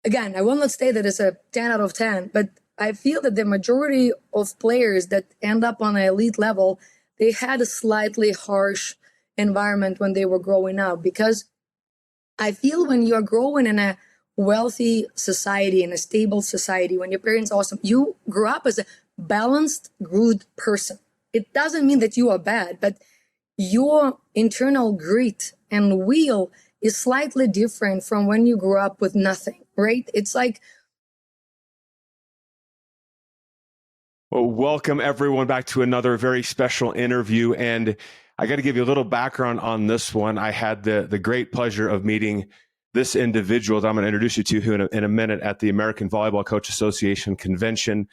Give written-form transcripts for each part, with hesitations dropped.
again, I will not say that it's a 10 out of 10, but I feel that the majority of players that end up on an elite level, they had a slightly harsh environment when they were growing up, because I feel when you're growing in a wealthy society, in a stable society, when your parents are awesome, you grew up as a balanced, good person. It doesn't mean that you are bad, but your internal grit and will is slightly different from when you grew up with nothing, right? It's like... Well, welcome everyone back to another very special interview. And I got to give you a little background on this one. I had the great pleasure of meeting this individual that I'm going to introduce you to in a minute at the American Volleyball Coach Association convention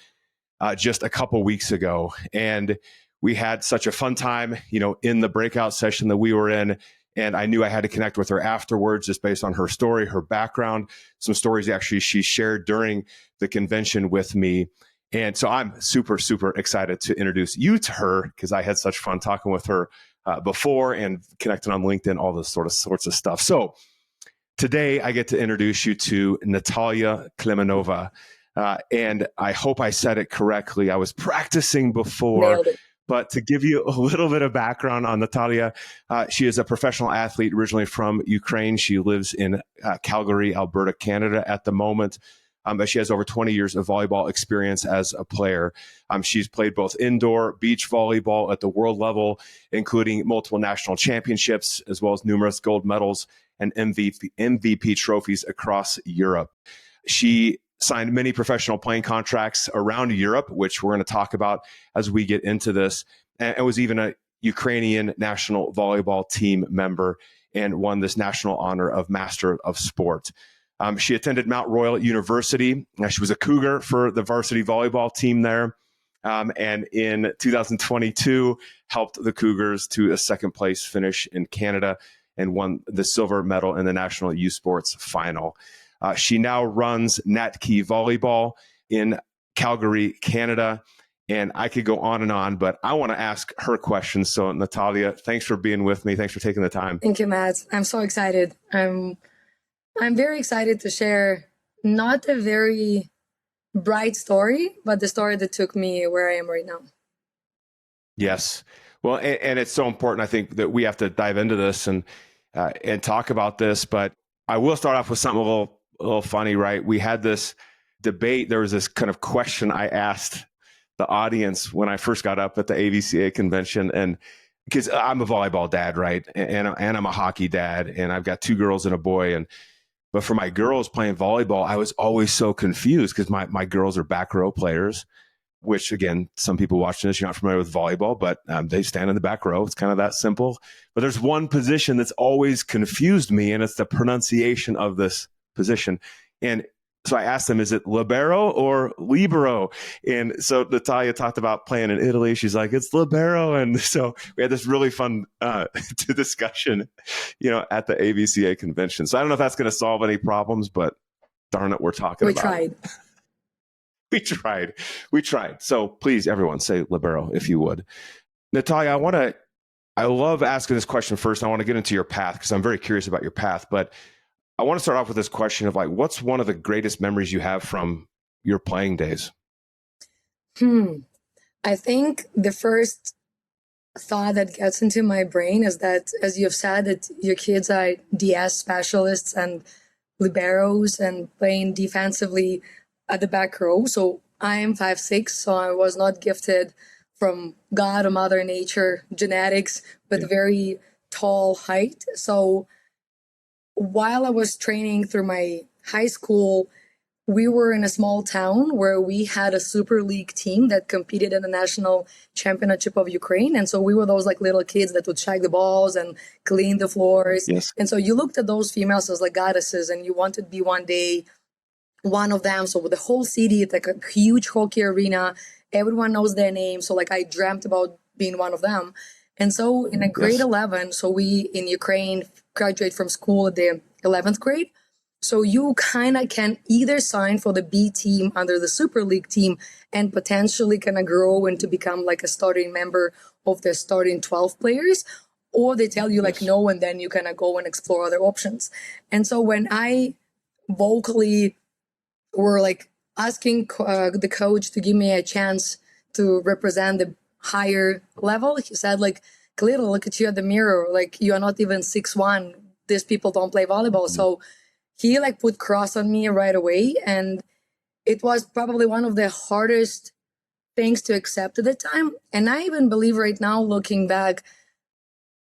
just a couple weeks ago. And we had such a fun time, in the breakout session that we were in. And I knew I had to connect with her afterwards, just based on her story, her background, some stories actually she shared during the convention with me. And so I'm super, super excited to introduce you to her, because I had such fun talking with her before and connecting on LinkedIn, all this sorts of stuff. So today I get to introduce you to Nataliia Klimenova. And I hope I said it correctly. I was practicing before. But to give you a little bit of background on Nataliia, she is a professional athlete originally from Ukraine. She lives in Calgary, Alberta, Canada at the moment. But she has over 20 years of volleyball experience as a player. She's played both indoor beach volleyball at the world level, including multiple national championships, as well as numerous gold medals and MVP trophies across Europe. She signed many professional playing contracts around Europe, which we're going to talk about as we get into this, and was even a Ukrainian national volleyball team member and won this national honor of Master of Sport. She attended Mount Royal University. She was a Cougar for the varsity volleyball team there. And in 2022, helped the Cougars to a second place finish in Canada and won the silver medal in the National U Sports final. She now runs Nataliia Volleyball in Calgary, Canada. And I could go on, but I want to ask her questions. So Nataliia, thanks for being with me. Thanks for taking the time. Thank you, Matt. I'm so excited. I'm very excited to share not a very bright story, but the story that took me where I am right now. Yes. Well, and it's so important, I think, that we have to dive into this and talk about this. But I will start off with something a little funny, right? We had this debate. There was this kind of question I asked the audience when I first got up at the AVCA convention, and because I'm a volleyball dad, right? And I'm a hockey dad, and I've got 2 girls and a boy. But for my girls playing volleyball, I was always so confused because my girls are back row players, which, again, some people watching this, you're not familiar with volleyball, but they stand in the back row. It's kind of that simple. But there's one position that's always confused me, and it's the pronunciation of this position. And so I asked them, is it libero or libero? And so Nataliia talked about playing in Italy. She's like, it's libero. And so we had this really fun discussion, at the AVCA convention. So I don't know if that's going to solve any problems, but darn it, we're talking about it. We tried. So please, everyone, say libero if you would. Nataliia, I love asking this question first. I want to get into your path because I'm very curious about your path, but I want to start off with this question of what's one of the greatest memories you have from your playing days? I think the first thought that gets into my brain is that, as you've said, that your kids are DS specialists and liberos and playing defensively at the back row. So I am 5'6", so I was not gifted from God or Mother Nature genetics with very tall height. So while I was training through my high school, we were in a small town where we had a Super League team that competed in the national championship of Ukraine. And so we were those little kids that would check the balls and clean the floors. Yes. And so you looked at those females as goddesses, and you wanted to be one day one of them. So with the whole city, it's a huge hockey arena. Everyone knows their name. So I dreamt about being one of them. And so in a grade 11, so we in Ukraine graduate from school at the 11th grade. So you kind of can either sign for the B team under the Super League team and potentially kind of grow into become a starting member of the starting 12 players, or they tell you no, and then you kind of go and explore other options. And so when I vocally were like asking the coach to give me a chance to represent the higher level. He said like, Khalil, look at you at the mirror. Like, you are not even 6'1". These people don't play volleyball. So he like put cross on me right away. And it was probably one of the hardest things to accept at the time. And I even believe right now, looking back,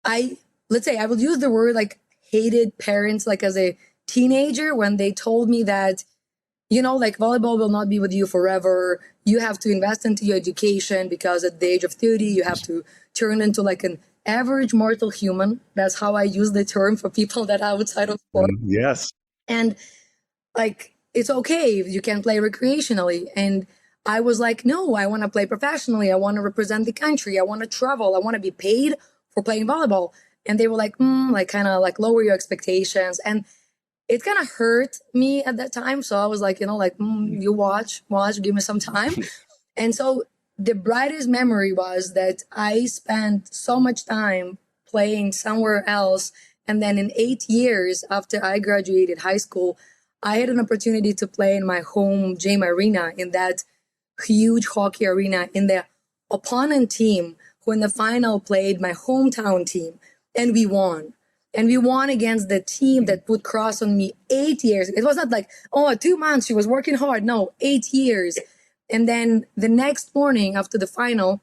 let's say I would use the word like hated parents, like as a teenager, when they told me that, you know, like volleyball will not be with you forever. You have to invest into your education because at the age of 30, you have to turn into like an average mortal human. That's how I use the term for people that are outside of sport. Yes. And like, it's okay if you can play recreationally. And I was like, no, I want to play professionally. I want to represent the country. I want to travel. I want to be paid for playing volleyball. And they were like, like kind of like lower your expectations. And it kind of hurt me at that time. So I was like, you know, like, you watch, give me some time. And so the brightest memory was that I spent so much time playing somewhere else. And then in 8 years after I graduated high school, I had an opportunity to play in my home gym arena, in that huge hockey arena, in the opponent team who in the final played my hometown team. And we won. And we won against the team that put cross on me 8 years. It was not like, 2 months, she was working hard. No, 8 years. And then the next morning after the final,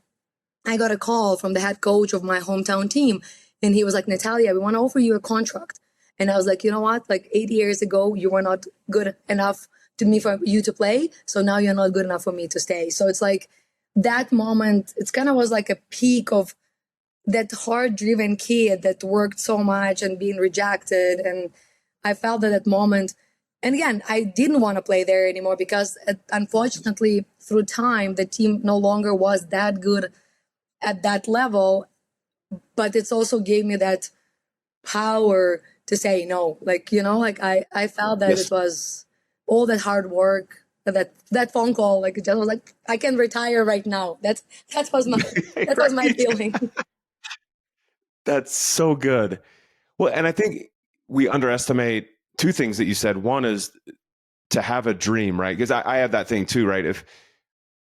I got a call from the head coach of my hometown team. And he was like, Nataliia, we want to offer you a contract. And I was like, you know what? Like 8 years ago, you were not good enough to me for you to play. So now you're not good enough for me to stay. So it's like that moment, it's kind of was like a peak of that hard-driven kid that worked so much and being rejected. And I felt at that moment, and again, I didn't want to play there anymore because unfortunately, through time, the team no longer was that good at that level. But it's also gave me that power to say no. Like, you know, like I felt that it was all that hard work, that phone call, like it just was like, I can retire right now. That was my feeling. That's so good. Well, and I think we underestimate two things that you said. One is to have a dream, right? Because I have that thing too, right? If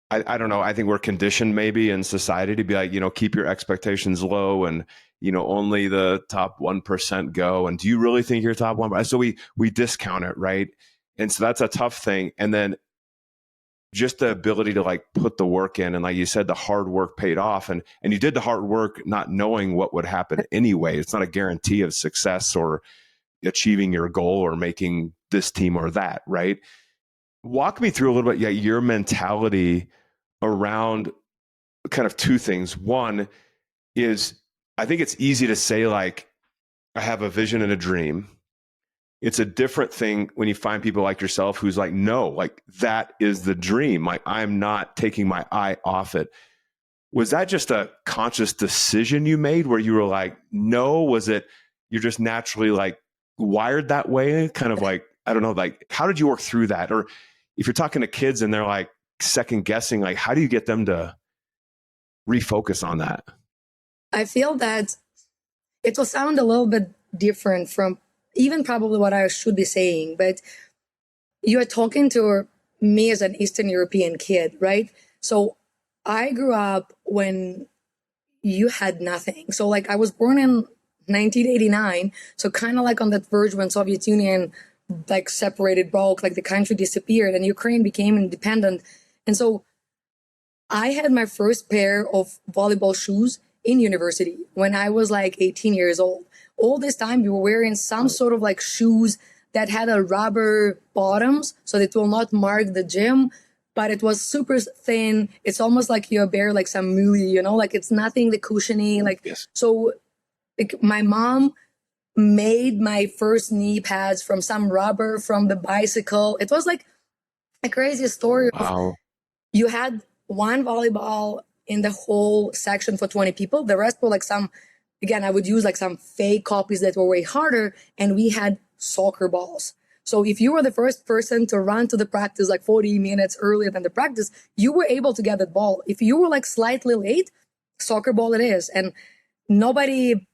I don't know, I think we're conditioned maybe in society to be like, you know, keep your expectations low and, you know, only the top 1% go. And do you really think you're top 1%? So we discount it, right? And so that's a tough thing. And then just the ability to like put the work in, and like you said, the hard work paid off, and you did the hard work not knowing what would happen anyway. It's not a guarantee of success or achieving your goal or making this team or that, right? Walk me through a little bit, your mentality around kind of two things. One is, I think it's easy to say like, I have a vision and a dream. It's a different thing when you find people like yourself who's like, no, like that is the dream. Like, I'm not taking my eye off it. Was that just a conscious decision you made where you were like, no? Was it you're just naturally like wired that way? Kind of like, I don't know, like how did you work through that? Or if you're talking to kids and they're like second guessing, like how do you get them to refocus on that? I feel that it will sound a little bit different from even probably what I should be saying, but you're talking to me as an Eastern European kid, right? So I grew up when you had nothing. So like I was born in 1989, so kind of like on that verge when Soviet Union like separated, broke, like the country disappeared and Ukraine became independent. And so I had my first pair of volleyball shoes in university when I was like 18 years old. All this time we were wearing some sort of like shoes that had a rubber bottoms so that it will not mark the gym, but it was super thin. It's almost like you wear like some mulie, you know, like it's nothing the cushiony, like, yes. So like, my mom made my first knee pads from some rubber from the bicycle. It was like a crazy story. Wow. You had one volleyball in the whole section for 20 people. The rest were like some, again, I would use like some fake copies that were way harder. And we had soccer balls. So if you were the first person to run to the practice like 40 minutes earlier than the practice, you were able to get that ball. If you were like slightly late, soccer ball it is. And nobody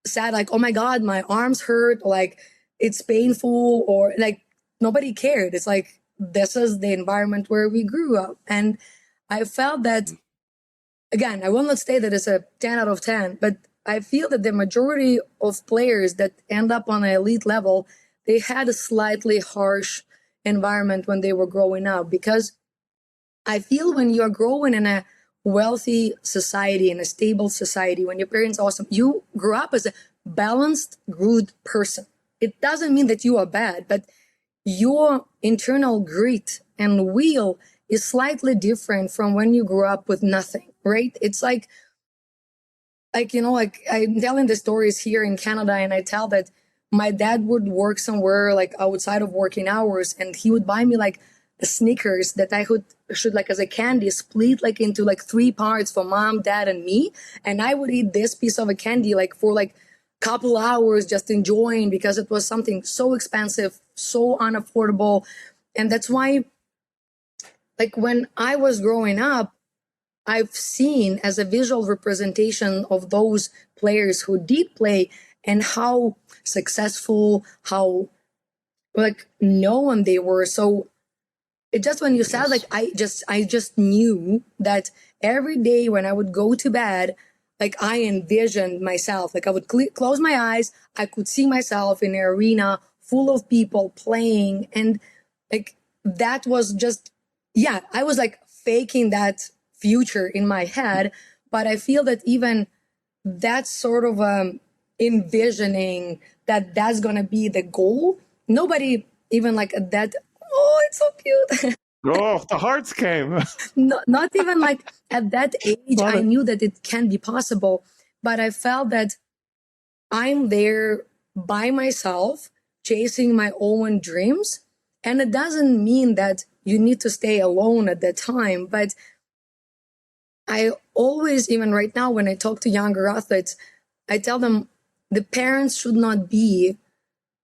said like, oh my God, my arms hurt, or like it's painful, or like nobody cared. It's like this is the environment where we grew up. And I felt that, again, I will not say that it's a 10 out of 10, but I feel that the majority of players that end up on an elite level, they had a slightly harsh environment when they were growing up, because I feel when you're growing in a wealthy society, in a stable society, when your parents are awesome, you grew up as a balanced, good person. It doesn't mean that you are bad, but your internal grit and will is slightly different from when you grew up with nothing, right? It's like, I'm telling the stories here in Canada, and I tell that my dad would work somewhere like outside of working hours, and he would buy me like the Snickers that I should like as a candy split like into like 3 parts for mom, dad, and me. And I would eat this piece of a candy like for like couple hours, just enjoying, because it was something so expensive, so unaffordable. And that's why, like, when I was growing up, I've seen as a visual representation of those players who did play and how successful, how like known they were. So it just, when you said like, I just knew that every day when I would go to bed, like I envisioned myself, like I would close my eyes, I could see myself in an arena full of people playing. And like, that was just, yeah, I was like faking that future in my head. But I feel that even that sort of envisioning that that's going to be the goal, nobody even like that, oh, it's so cute. Oh, the hearts came. Not even like at that age, Love I it. knew that it can be possible, but I felt that I'm there by myself, chasing my own dreams. And it doesn't mean that you need to stay alone at that time, but I always, even right now, when I talk to younger athletes, I tell them the parents should not be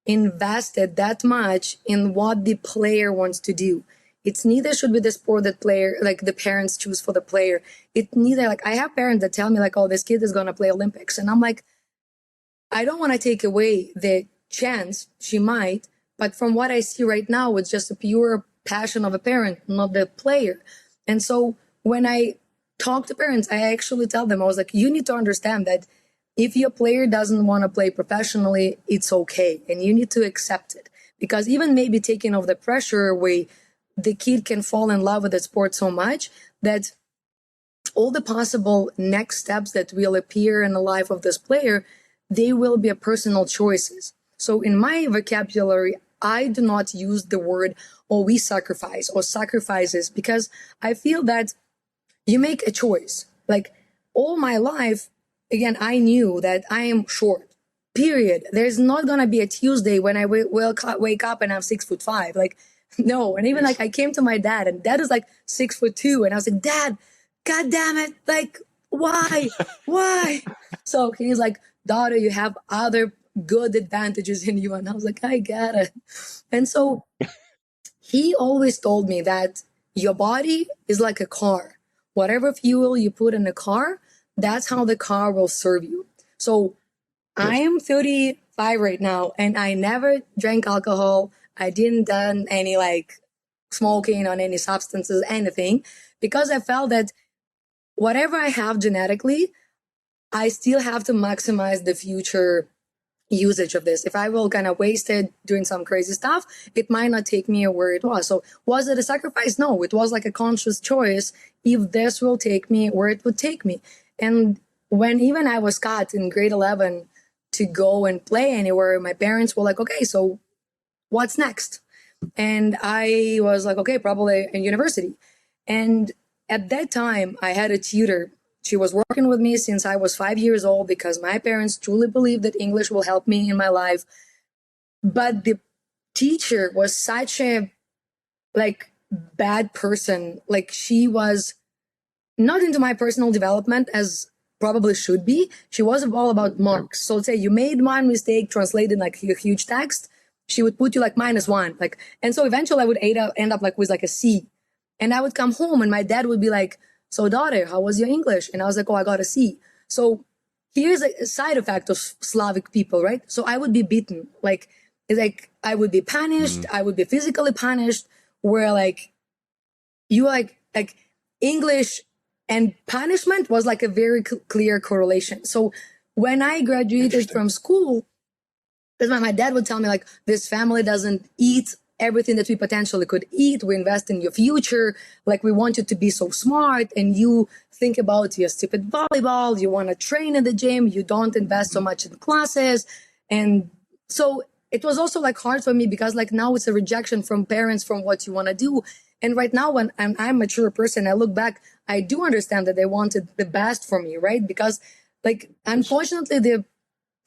invested that much in what the player wants to do. It's neither should be the sport that player, like the parents choose for the player. It neither, like I have parents that tell me like, oh, this kid is going to play Olympics. And I'm like, I don't want to take away the chance she might, but from what I see right now, it's just a pure passion of a parent, not the player. And so when I talk to parents, I actually tell them, I was like, you need to understand that if your player doesn't want to play professionally, it's okay. And you need to accept it, because even maybe taking off the pressure away, the kid can fall in love with the sport so much that all the possible next steps that will appear in the life of this player, they will be personal choices. So in my vocabulary, I do not use the word, oh, we sacrifice or sacrifices, because I feel that you make a choice. Like all my life, again, I knew that I am short, period. There's not going to be a Tuesday when I wake up and I'm 6'5". Like, no. And even like I came to my dad, and dad is like 6'2". And I was like, Dad, God damn it. Like, why? Why? So he's like, daughter, you have other good advantages in you. And I was like, I get it. And so he always told me that your body is like a car. Whatever fuel you put in the car, that's how the car will serve you. So I am 35 right now, and I never drank alcohol. I didn't done any like smoking on any substances, anything, because I felt that whatever I have genetically, I still have to maximize the future usage of this. If I will kind of waste it doing some crazy stuff, it might not take me where it was. So was it a sacrifice? No, it was like a conscious choice. If this will take me where it would take me. And when even I was cut in grade 11 to go and play anywhere, my parents were like, okay, so what's next? And I was like, okay, probably in university. And at that time, I had a tutor. She was working with me since I was 5 years old, because my parents truly believed that English will help me in my life. But the teacher was such a like bad person. Like she was not into my personal development as probably should be. She was all about marks. So let's say you made one mistake translated like a huge text, she would put you like -1. Like, and so eventually I would end up like with like a C. And I would come home and my dad would be like, so daughter, how was your English? And I was like, oh, I got a C. So here's a side effect of Slavic people, right? So I would be beaten. Like I would be punished. I would be physically punished where like you like English and punishment was like a very clear correlation. So when I graduated from school, because my dad would tell me like, this family doesn't eat everything that we potentially could eat. We invest in your future. Like, we want you to be so smart, and you think about your stupid volleyball. You want to train in the gym. You don't invest so much in classes. And so it was also like hard for me, because like now it's a rejection from parents from what you want to do. And right now, when I'm a mature person, I look back, I do understand that they wanted the best for me, right? Because like, unfortunately,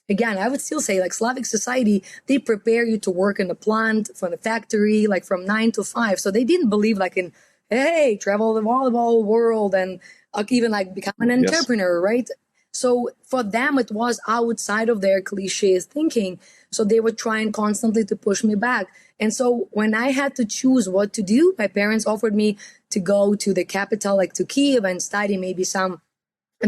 again, I would still say like Slavic society, they prepare you to work in the plant, from the factory, like from 9 to 5. So they didn't believe like in, hey, travel the volleyball world and even like become an entrepreneur, right? So for them, it was outside of their cliches thinking. So they were trying constantly to push me back. And so when I had to choose what to do, my parents offered me to go to the capital, like to Kiev, and study maybe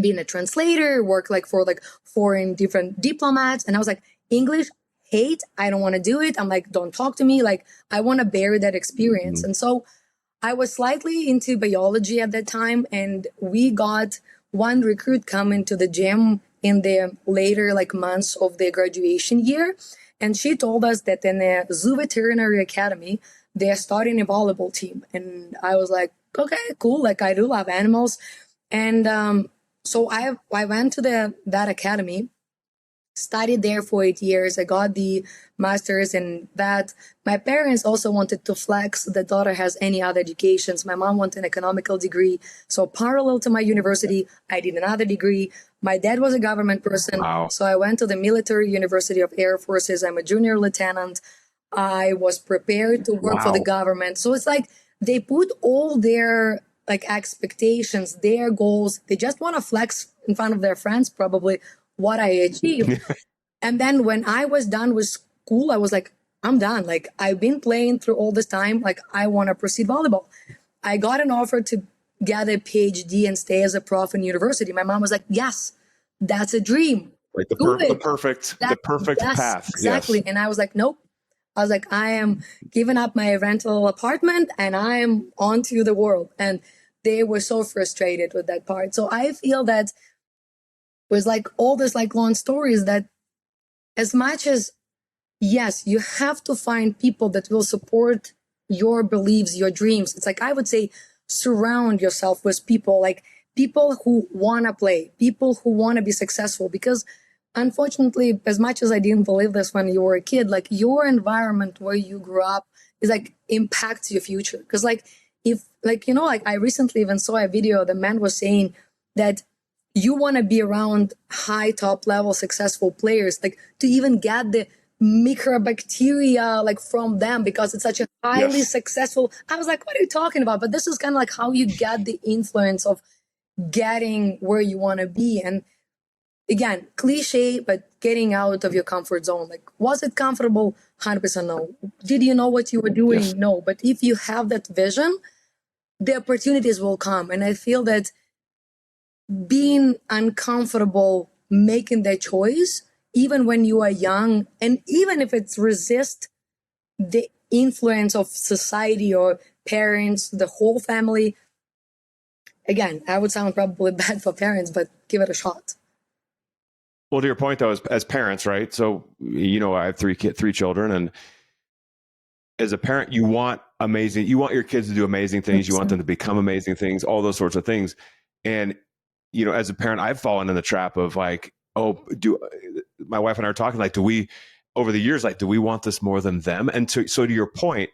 being a translator, work like for like foreign different diplomats. And I was like, English, hate, I don't want to do it. I'm like, don't talk to me. Like, I want to bury that experience. And so I was slightly into biology at that time, and we got one recruit come into the gym in the later like months of the graduation year. And she told us that in the Zoo Veterinary Academy, they're starting a volleyball team. And I was like, okay, cool. Like, I do love animals. And so I went to that academy, studied there for 8 years. I got the master's in that. My parents also wanted to flex. The daughter has any other educations. My mom wanted an economical degree. So parallel to my university, I did another degree. My dad was a government person. Wow. So I went to the Military University of Air Forces. I'm a junior lieutenant. I was prepared to work for the government. So it's like they put all their like expectations, their goals. They just want to flex in front of their friends, probably, what I achieved. And then when I was done with school, I was like, I'm done. Like, I've been playing through all this time. Like, I want to proceed volleyball. I got an offer to get a PhD and stay as a prof in university. My mom was like, yes, that's a dream. Like the perfect path. Exactly. Yes. And I was like, nope. I was like, I am giving up my rental apartment and I am on to the world. And they were so frustrated with that part. So I feel that was like all this like long stories that, as much as, yes, you have to find people that will support your beliefs, your dreams. It's like, I would say, surround yourself with people, like people who want to play, people who want to be successful. Because unfortunately, as much as I didn't believe this when you were a kid, like your environment where you grew up is like impacts your future. Because like, if like, you know, like I recently even saw a video, the man was saying that you want to be around high top level successful players, like to even get the microbacteria like from them, because it's such a highly successful. I was like, what are you talking about? But this is kind of like how you get the influence of getting where you want to be. And again, cliche, but getting out of your comfort zone. Like, was it comfortable? 100% no. Did you know what you were doing? Yes. No. But if you have that vision, the opportunities will come. And I feel that being uncomfortable making that choice, even when you are young, and even if it's resist the influence of society or parents, the whole family. Again, I would sound probably bad for parents, but give it a shot. Well, to your point though, as parents, right? So, you know, I have three children, and as a parent, you want your kids to do amazing things. 100%. You want them to become amazing things, all those sorts of things. And, you know, as a parent, I've fallen in the trap of like, my wife and I are talking like, over the years, like, do we want this more than them? And so to your point,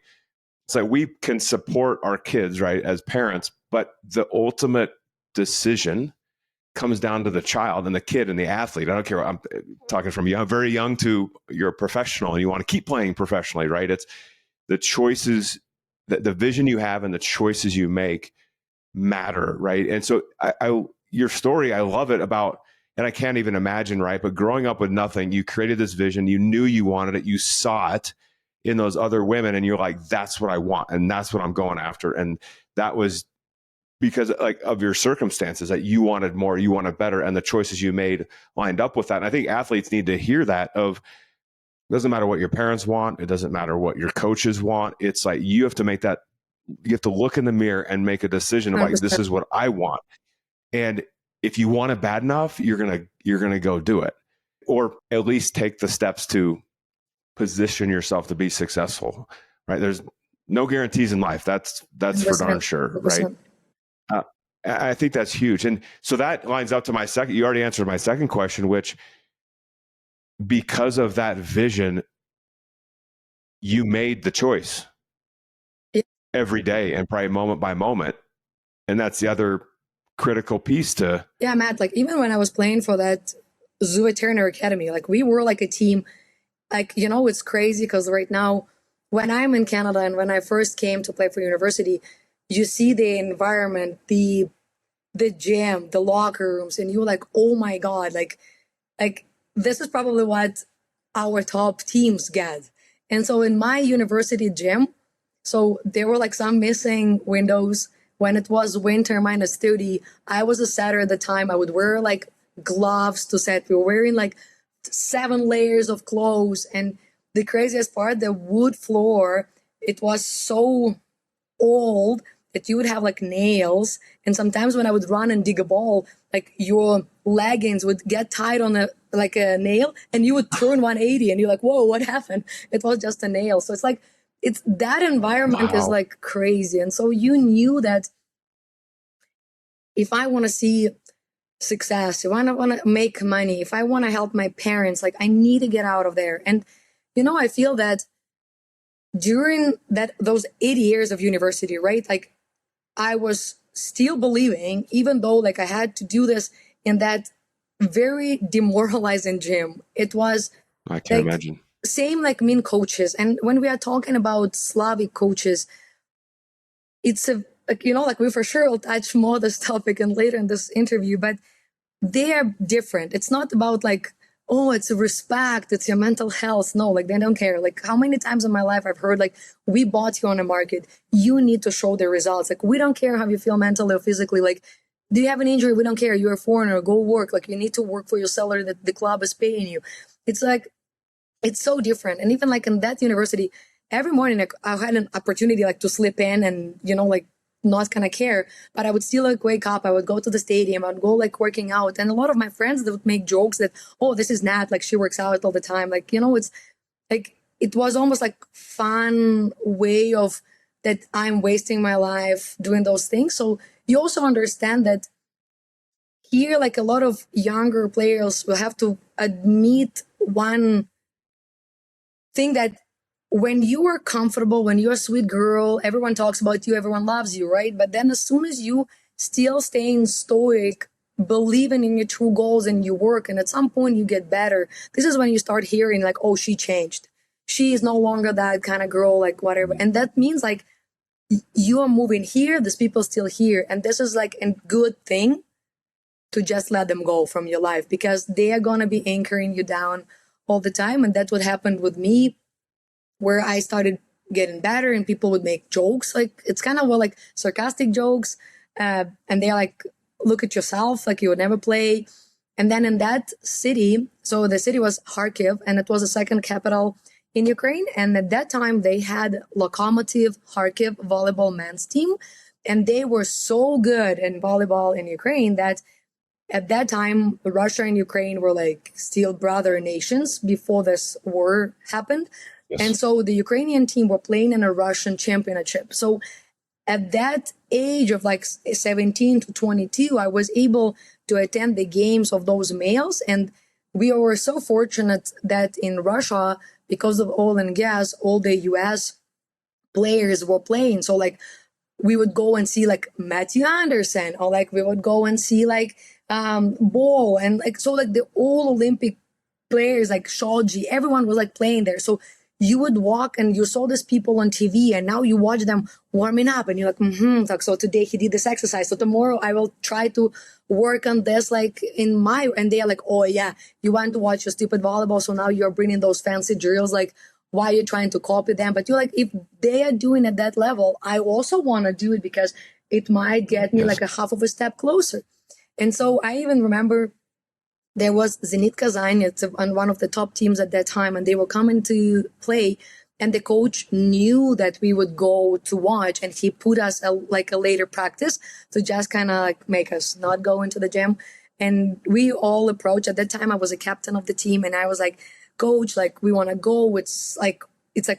it's like we can support our kids, right, as parents, but the ultimate decision comes down to the child and the kid and the athlete. I don't care. I'm talking from very young to you're a professional and you want to keep playing professionally, right? It's the choices, the vision you have and the choices you make matter, right? And so your story, I love it about, and I can't even imagine, right? But growing up with nothing, you created this vision, you knew you wanted it, you saw it in those other women, and you're like, that's what I want, and that's what I'm going after. And that was because like of your circumstances, that you wanted more, you wanted better, and the choices you made lined up with that. And I think athletes need to hear that it doesn't matter what your parents want, it doesn't matter what your coaches want. It's like you have to make that look in the mirror and make a decision of like, 100%. this is what I want. And if you want it bad enough, you're going to go do it, or at least take the steps to position yourself to be successful, right? There's no guarantees in life. That's for darn sure, right? I think that's huge. And so that lines up to my second, you already answered my second question, which because of that vision, you made the choice every day and probably moment by moment. And that's the other critical piece to. Yeah, Matt, like even when I was playing for that Zoo Turner Academy, like we were like a team, like, you know, it's crazy because right now when I'm in Canada and when I first came to play for university, you see the environment, the gym, the locker rooms, and you're like, oh my God, like this is probably what our top teams get. And so in my university gym, so there were like some missing windows. When it was winter -30, I was a setter at the time. I would wear like gloves to set. We were wearing like 7 layers of clothes. And the craziest part, the wood floor, it was so old that you would have like nails. And sometimes when I would run and dig a ball, like your leggings would get tied on a nail and you would turn 180 and you're like, whoa, what happened? It was just a nail. So it's like, it's that environment is like crazy. And so you knew that if I want to see success, if I want to make money, if I want to help my parents, like I need to get out of there. And, you know, I feel that during those 8 years of university, right? Like I was still believing, even though like I had to do this in that very demoralizing gym. It was, I can't imagine. Same like mean coaches. And when we are talking about Slavic coaches, it's like, you know, like we for sure will touch more this topic and later in this interview, but they are different. It's not about like, oh, it's a respect, it's your mental health. No, like they don't care. Like how many times in my life I've heard like, we bought you on a market. You need to show the results. Like we don't care how you feel mentally or physically. Like, do you have an injury? We don't care. You're a foreigner. Go work. Like you need to work for your salary that the club is paying you. It's like, it's so different. And even like in that university, every morning like, I had an opportunity like to slip in and, you know, like not kind of care, but I would still like wake up. I would go to the stadium. I would go like working out. And a lot of my friends, they would make jokes that, oh, this is Nat, like she works out all the time. Like, you know, it's like, it was almost like fun way of that I'm wasting my life doing those things. So you also understand that here, like a lot of younger players will have to admit one thing, that when you are comfortable, when you're a sweet girl, everyone talks about you, everyone loves you, right? But then as soon as you still staying stoic, believing in your true goals and you work, and at some point you get better, this is when you start hearing like, oh, she changed. She is no longer that kind of girl, like whatever. And that means like you are moving here, there's people still here. And this is like a good thing to just let them go from your life, because they are going to be anchoring you down all the time. And that's what happened with me, where I started getting better and people would make jokes. Like it's kind of like sarcastic jokes. And they're like, look at yourself, like you would never play. And then in that city, so the city was Kharkiv, and it was the second capital in Ukraine. And at that time they had Lokomotiv Kharkiv volleyball men's team. And they were so good in volleyball in Ukraine that at that time, Russia and Ukraine were like still brother nations before this war happened. Yes. And so the Ukrainian team were playing in a Russian championship. So at that age of like 17 to 22, I was able to attend the games of those males. And we were so fortunate that in Russia, because of oil and gas, all the US players were playing. So like we would go and see like Matthew Anderson, or like we would go and see like Ball, and like so like the all Olympic players like Shoji, everyone was like playing there. So you would walk and you saw these people on TV, and now you watch them warming up and you're like, like, so today he did this exercise, so tomorrow I will try to work on this like in my, and they're like, oh yeah, you want to watch your stupid volleyball, so now you're bringing those fancy drills, like why are you trying to copy them? But you're like, if they are doing at that level, I also want to do it, because it might get me like a half of a step closer. And so I even remember there was Zenit Kazan, it's on one of the top teams at that time, and they were coming to play. And the coach knew that we would go to watch, and he put us a later practice to just kind of like make us not go into the gym. And we all approached. At that time, I was a captain of the team, and I was like, coach, like, we want to go. It's like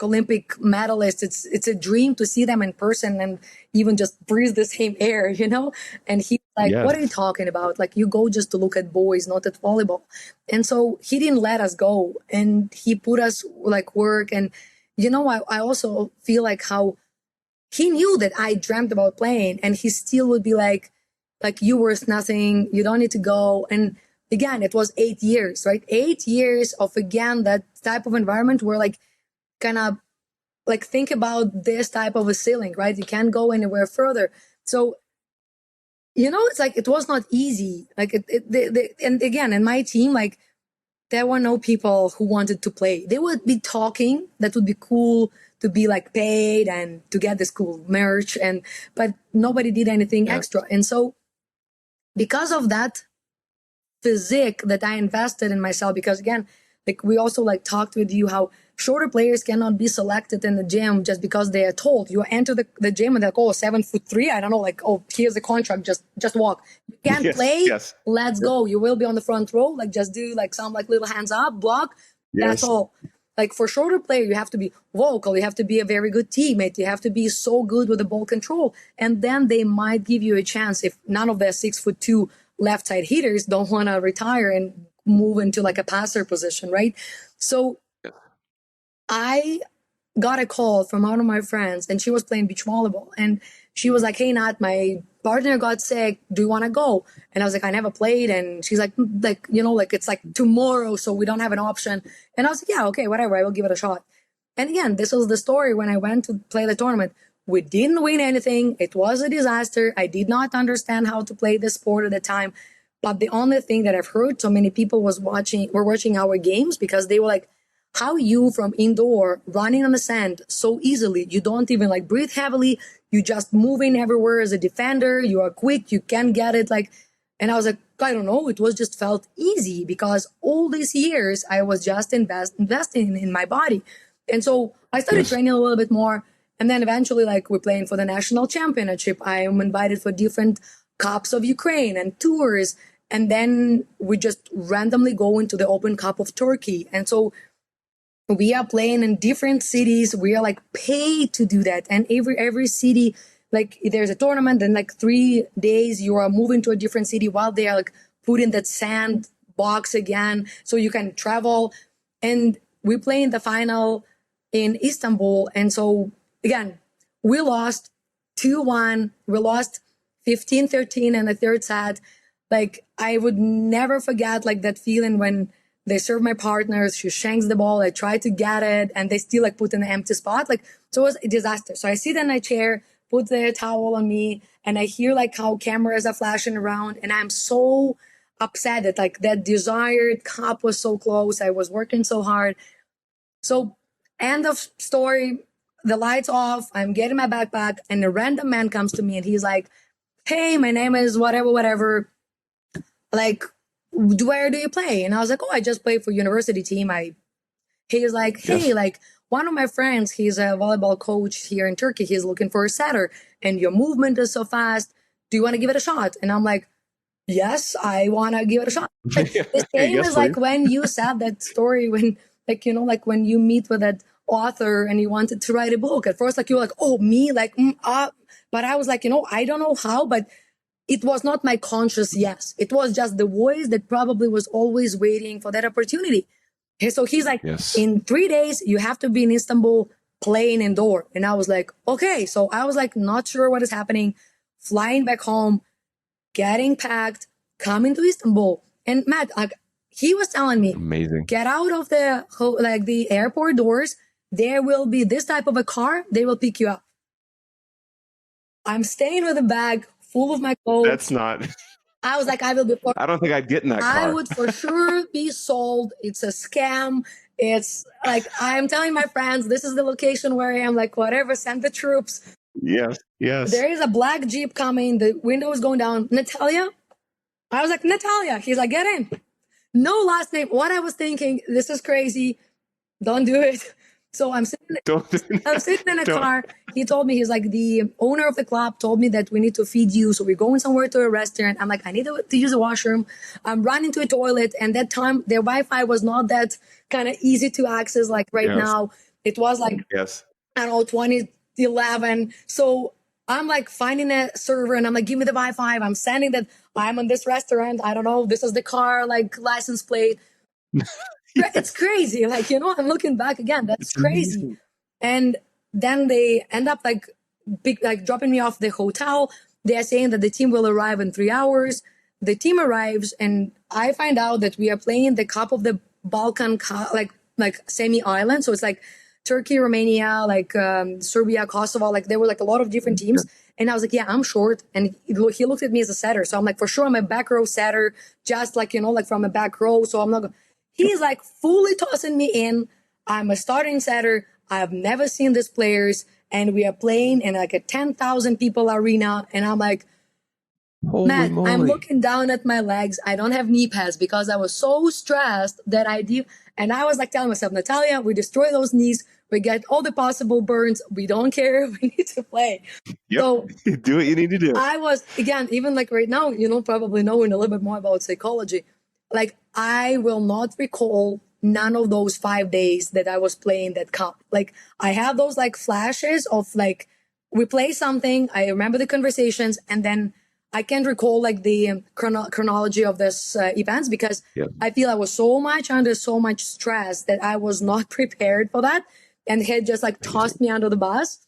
Olympic medalists. It's a dream to see them in person and even just breathe the same air, you know? And he's like, Yes. what are you talking about? Like, you go just to look at boys, not at volleyball. And so he didn't let us go, and he put us like work. And, you know, I also feel like how he knew that I dreamt about playing, and he still would be like, you worth nothing. You don't need to go. And again, it was 8 years, right? 8 years of, again, that type of environment where like, kind of like think about this type of a ceiling, right? You can't go anywhere further. So, you know, it's like, it was not easy. Like and again, in my team, like there were no people who wanted to play. They would be talking. That would be cool to be like paid and to get this cool merch. But nobody did anything extra. And so because of that physique that I invested in myself, because again, like we also like talked with you how shorter players cannot be selected in the gym just because they are told. You enter the gym and they're like, oh, 7'3", I don't know, like, oh, here's a contract, just walk. You can't play, let's go. You will be on the front row, like just do like some like little hands up, block, that's all. Like for shorter player, you have to be vocal, you have to be a very good teammate, you have to be so good with the ball control, and then they might give you a chance if none of their 6'2" left side hitters don't want to retire and move into like a passer position, right? So I got a call from one of my friends, and she was playing beach volleyball, and she was like, hey, Nat, my partner got sick. Do you want to go? And I was like, I never played. And she's like, you know, like it's like tomorrow, so we don't have an option. And I was like, yeah, okay, whatever. I will give it a shot. And again, this was the story when I went to play the tournament. We didn't win anything. It was a disaster. I did not understand how to play this sport at the time. But the only thing that I've heard so many people were watching our games, because they were like, how you from indoor running on the sand so easily, you don't even like breathe heavily, you just moving everywhere as a defender, you are quick, you can get it, like. And I was like, I don't know, it was just felt easy because all these years I was just investing in my body. And so I started training a little bit more, and then eventually, like, we're playing for the national championship. I am invited for different cups of Ukraine and tours, and then we just randomly go into the Open Cup of Turkey. And so we are playing in different cities. We are like paid to do that. And every city, like there's a tournament, and like 3 days you are moving to a different city while they are like putting that sand box again, so you can travel. And we play in the final in Istanbul. And so again, we lost 2-1. We lost 15-13 in the third set. Like I would never forget like that feeling when they serve my partners, she shanks the ball, I try to get it, and they still like put in an empty spot. Like, so it was a disaster. So I sit in a chair, put the towel on me, and I hear like how cameras are flashing around, and I'm so upset that like that desired cup was so close. I was working so hard. So end of story, the lights off, I'm getting my backpack, and a random man comes to me and he's like, hey, my name is whatever. Like, where do you play? And I was like, oh, I just play for university team. He's like, hey, like one of my friends, he's a volleyball coach here in Turkey. He's looking for a setter, and your movement is so fast. Do you want to give it a shot? And I'm like, yes, I want to give it a shot. Like, the same is like when you said that story when, like, you know, like when you meet with that author and you wanted to write a book. At first, like, you're like, oh, me, like, but I was like, you know, I don't know how, but it was not my conscious yes. It was just the voice that probably was always waiting for that opportunity. And so he's like, in 3 days, you have to be in Istanbul playing indoor. And I was like, okay. So I was like, not sure what is happening, flying back home, getting packed, coming to Istanbul. And Matt, like, he was telling me, amazing, get out of the airport doors. There will be this type of a car. They will pick you up. I'm staying with a bag full of my clothes. That's not. I was like, I will be. I don't think I'd get in that car. I would for sure be sold. It's a scam. It's like, I'm telling my friends, this is the location where I am. Like, whatever, send the troops. Yes. There is a black Jeep coming. The window is going down. Nataliia? I was like, Nataliia. He's like, get in. No last name. What I was thinking, this is crazy. Don't do it. So I'm sitting, Don't, I'm sitting in a don't. car. He told me, he's like, the owner of the club told me that we need to feed you. So we're going somewhere to a restaurant. I'm like, I need to use a washroom. I'm running to a toilet. And that time, their Wi-Fi was not that kind of easy to access like right Yes. now. It was like, Yes. I don't know, 2011. So I'm like finding a server and I'm like, give me the Wi-Fi. I'm sending that I'm in this restaurant. I don't know. This is the car, like license plate. It's crazy. Like, I'm looking back again. That's It's crazy. amazing. And then they end up like dropping me off the hotel. They are saying that the team will arrive in 3 hours. The team arrives and I find out that we are playing the Cup of the Balkan, like semi-island. So it's like Turkey, Romania, like Serbia, Kosovo. Like there were like a lot of different teams. And I was like, yeah, I'm short. And he looked at me as a setter. So I'm like, for sure, I'm a back row setter, just like, like from a back row. So I'm not. He's like fully tossing me in. I'm a starting setter. I've never seen these players. And we are playing in like a 10,000 people arena. And I'm like, Holy man, moly. I'm looking down at my legs. I don't have knee pads because I was so stressed that I did. And I was like telling myself, Nataliia, we destroy those knees. We get all the possible burns. We don't care. We need to play. Yep. So Do what you need to do. I was, again, even like right now, probably knowing a little bit more about psychology, like I will not recall none of those 5 days that I was playing that cup. Like I have those like flashes of like, we play something. I remember the conversations and then I can't recall like the chronology of this events because I feel I was so much under so much stress that I was not prepared for that and had just like tossed me under the bus.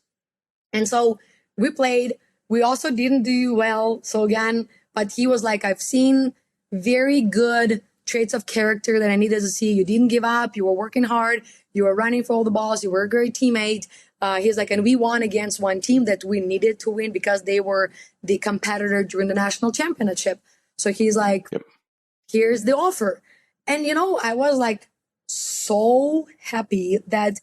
And so we played. We also didn't do well. So again, but he was like, I've seen very good traits of character that I needed to see. You didn't give up. You were working hard. You were running for all the balls. You were a great teammate. He's like, and we won against one team that we needed to win because they were the competitor during the national championship. So he's like, here's the offer. And, I was like so happy that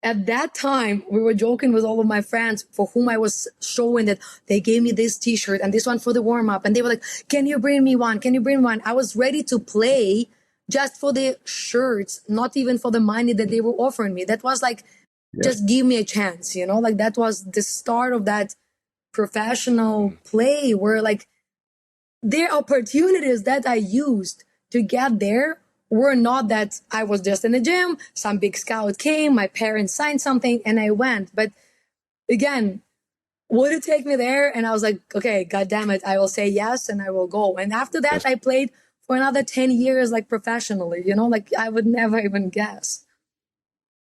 at that time, we were joking with all of my friends for whom I was showing that they gave me this t-shirt and this one for the warm-up. And they were like, can you bring me one? Can you bring one? I was ready to play just for the shirts, not even for the money that they were offering me. That was like, just give me a chance, like that was the start of that professional play where like their opportunities that I used to get there were not that I was just in the gym, some big scout came, my parents signed something and I went. But again, would it take me there? And I was like, okay, God damn it, I will say yes and I will go. And after that, I played for another 10 years, like professionally, like I would never even guess.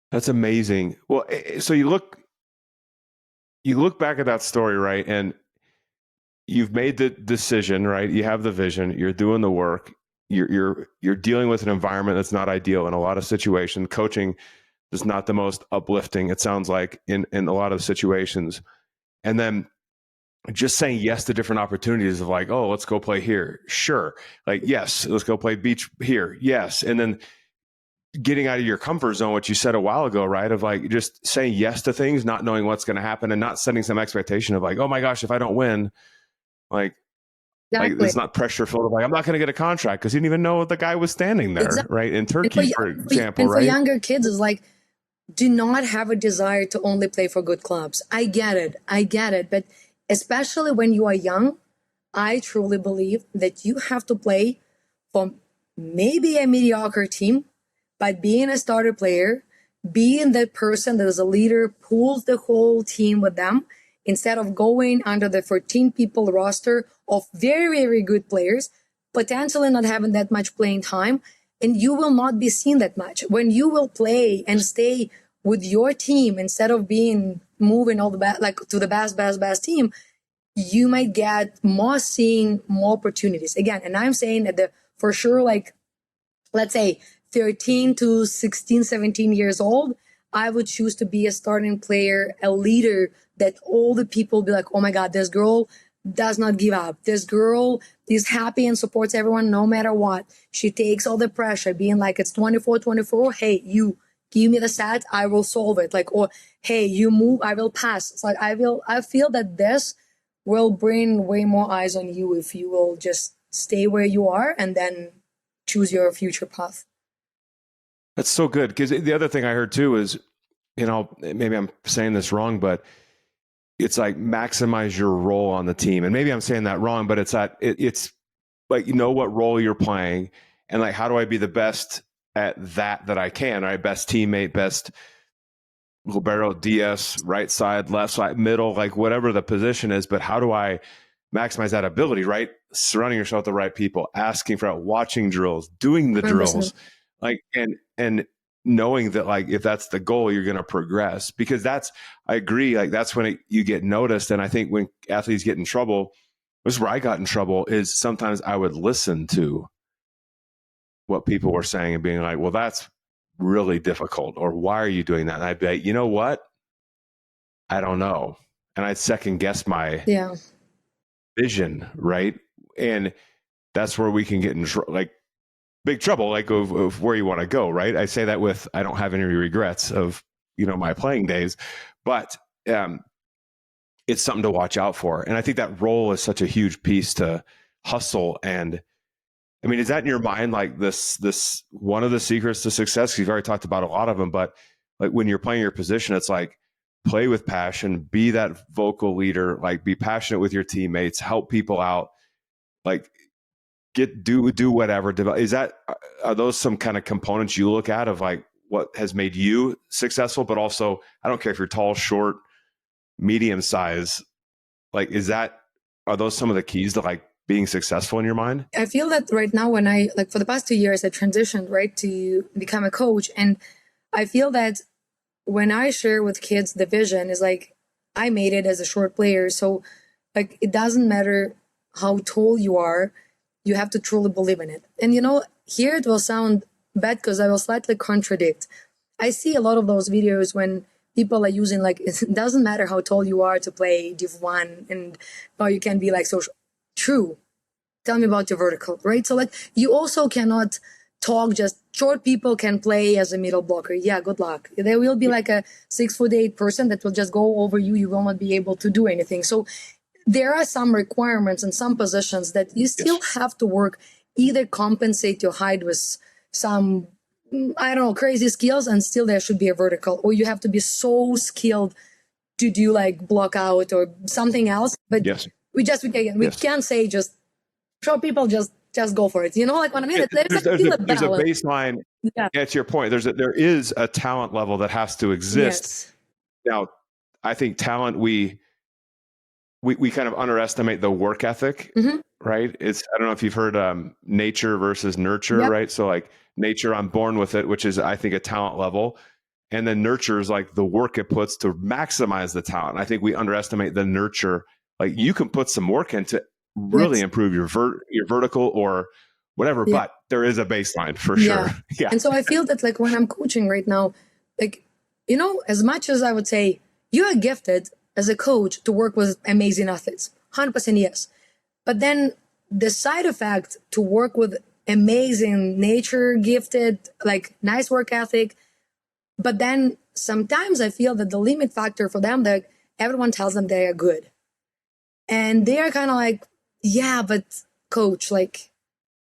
That's amazing. Well, so you look back at that story, right? And you've made the decision, right? You have the vision, you're doing the work. You're dealing with an environment that's not ideal in a lot of situations. Coaching is not the most uplifting, it sounds like, in a lot of situations. And then just saying yes to different opportunities of like, oh, let's go play here. Sure. Like, yes, let's go play beach here. Yes. And then getting out of your comfort zone, what you said a while ago, right? Of like just saying yes to things, not knowing what's going to happen and not setting some expectation of like, oh my gosh, if I don't win, like it's not pressure filled of like, I'm not going to get a contract because you didn't even know the guy was standing there, right? In Turkey, for example, and right? for younger kids, it's like, do not have a desire to only play for good clubs. I get it. But especially when you are young, I truly believe that you have to play for maybe a mediocre team, but being a starter player, being the person that is a leader, pulls the whole team with them, instead of going under the 14 people roster of very, very good players, potentially not having that much playing time, and you will not be seen that much. When you will play and stay with your team instead of moving all the like to the best team, you might get more seeing, more opportunities. Again, and I'm saying that for sure, like, let's say 13 to 16, 17 years old, I would choose to be a starting player, a leader, that all the people be like, oh my God, this girl does not give up. This girl is happy and supports everyone no matter what. She takes all the pressure, being like, it's 24-24. Hey, you give me the set, I will solve it. Like, or hey, you move, I will pass. It's like, I feel that this will bring way more eyes on you if you will just stay where you are and then choose your future path. That's so good. Because the other thing I heard too is maybe I'm saying this wrong, but it's like maximize your role on the team. And maybe I'm saying that wrong, but it's it's like, what role you're playing, and like, how do I be the best at that I can, right? Best teammate, best libero, DS, right side, left side, middle, like whatever the position is, but how do I maximize that ability, right? Surrounding yourself with the right people, asking for help, watching drills, doing the 100%. drills, like, and knowing that, like, if that's the goal, you're going to progress, because I agree. Like, that's when you get noticed. And I think when athletes get in trouble, this is where I got in trouble, is sometimes I would listen to what people were saying and being like, well, that's really difficult, or why are you doing that? And I'd be like, you know what? I don't know. And I'd second guess my vision, right? And that's where we can get in like big trouble, like of where you want to go, right? I say that with, I don't have any regrets of, my playing days, but it's something to watch out for. And I think that role is such a huge piece to hustle. And I mean, is that in your mind, like this one of the secrets to success? You've already talked about a lot of them, but like when you're playing your position, it's like play with passion, be that vocal leader, like be passionate with your teammates, help people out, like do whatever. Are those some kind of components you look at of like what has made you successful? But also, I don't care if you're tall, short, medium size, like, are those some of the keys to like being successful in your mind? I feel that right now, when for the past 2 years, I transitioned, right, to become a coach. And I feel that when I share with kids, the vision is like, I made it as a short player. So like, it doesn't matter how tall you are, you have to truly believe in it. And here it will sound bad because I will slightly contradict. I see a lot of those videos when people are using like, it doesn't matter how tall you are to play Div 1, and you can be like social. True. Tell me about your vertical, right? So like, you also cannot talk, just short people can play as a middle blocker. Yeah, good luck. There will be like a 6'8" person that will just go over you. You will not be able to do anything. So there are some requirements and some positions that you still have to work, either compensate your height with some, I don't know, crazy skills, and still there should be a vertical, or you have to be so skilled to do like block out or something else. But we can't say just short people just go for it. Like what I mean? There's a baseline. Yeah, to your point, there is a talent level that has to exist. Yes. Now, I think talent, we kind of underestimate the work ethic, right? I don't know if you've heard nature versus nurture, right? So like nature, I'm born with it, which is, I think, a talent level. And then nurture is like the work it puts to maximize the talent. And I think we underestimate the nurture. Like, you can put some work into really improve your vertical or whatever, but there is a baseline for sure. Yeah. And so I feel that like when I'm coaching right now, like, as much as I would say you are gifted as a coach to work with amazing athletes, 100% yes. But then the side effect to work with amazing nature gifted, like nice work ethic. But then sometimes I feel that the limit factor for them, that everyone tells them they are good. And they are kind of like, yeah, but coach, like